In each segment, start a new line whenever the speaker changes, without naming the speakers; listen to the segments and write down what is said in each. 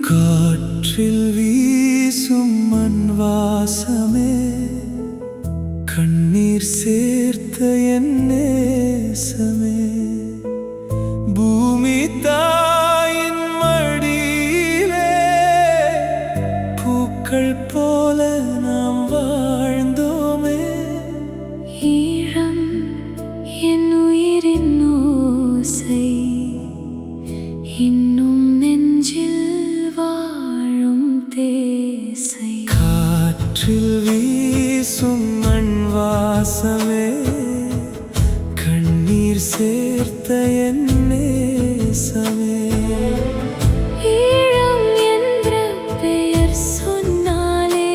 காற்றில் வீசும் மண் வாசமே, கண்ணீர் சேர்த்த என் நேசமே, பூமி தாயின் மடியிலே பூக்கள் போல நாம் வாழ்ந்தோமே.
ஈழம் என் உயிரின் ஓசை, இன்னும் நெஞ்சில் வாழும் தேசை.
காற்றில் வீசும் மண் வாசமே, கண்ணீர் சேர்த்த என் நேசமே.
ஈழம் என்ற பெயர் சொன்னாலே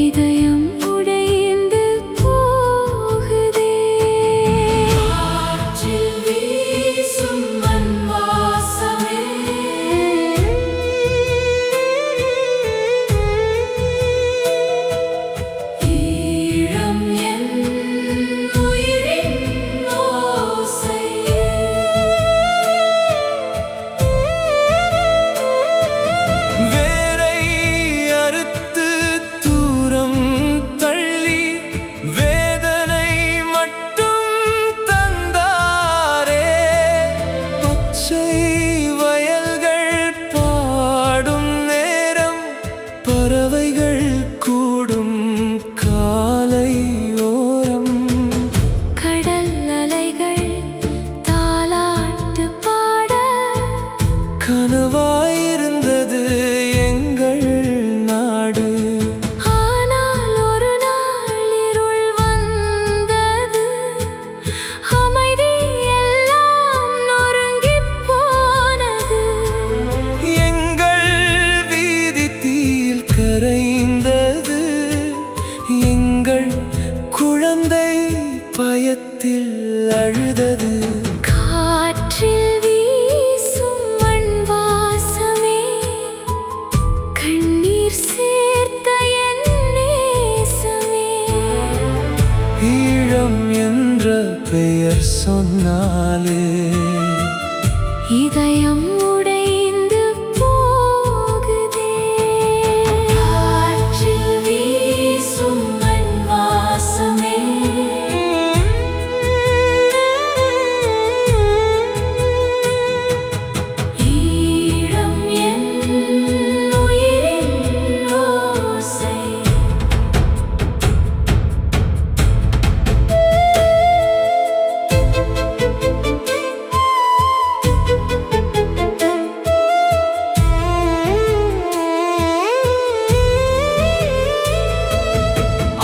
இதயம் உடைந்து போகுதே. காற்றில் வீசும் மண் வாசமே, ஈழம் என் உயிரின் ஓசை.
வேரை அறுத்து தூரம் தள்ளி வேதனை மட்டும் தந்தாரே. பச்சை வயல்கள் பாடும் நேரம், பறவைகள் கூடும் காலை ஓரம்,
கடல் அலைகள் தாலாட்டு பாட,
கனவாயிருந்தது எங்கள் நாடு.
ஆனால் ஒரு நாள் இருள் வந்தது, அமைதி எல்லாம் நொறுங்கிப் போனது.
எங்கள் வீதி தீயில் கரைந்தது, எங்கள் குழந்தை பயத்தில் அழுதது.
காற்றில் வீசும் மண் வாசமே, கண்ணீர் சேர்த்த என் நேசமே.
ஈழம் என்ற பெயர் சொன்னாலே
இதயம் உடைந்து போகுதே. காற்றில் வீசும் மண் வாசமே, ஈழம் என் உயிரின் ஓசை.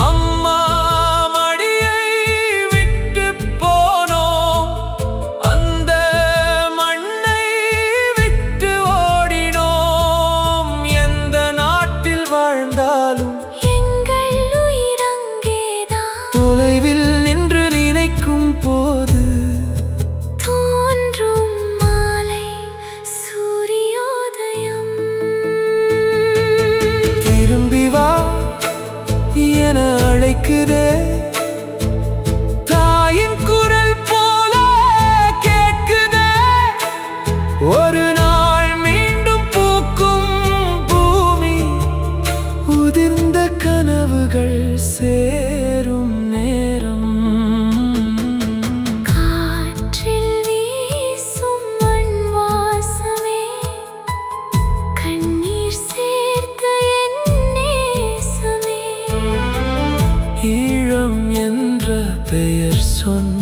அம்மா மடியை விட்டு போனோம், அந்த மண்ணை விட்டு ஓடினோம். எந்த நாட்டில் வாழ்ந்தாலும்
எங்கள் உயிர் அங்கேதான்
தொலைவில் நின்று நினைக்கும் போது
தோன்றும் மாலை சூரியோதயம்.
திரும்பி வா என அழைக்குதே, தாயின் குரல் போல கேட்குதே. ஒரு நாள் மீண்டும் பூக்கும் பூமி, உதிர்ந்த கனவுகள் சேரும் நேரம்.
காற்றில் வீசும் மண் வாசமே, கண்ணீர் சேர்த்த என் நேசமே.
ஈழம் என்ற பெயர் சொன்ன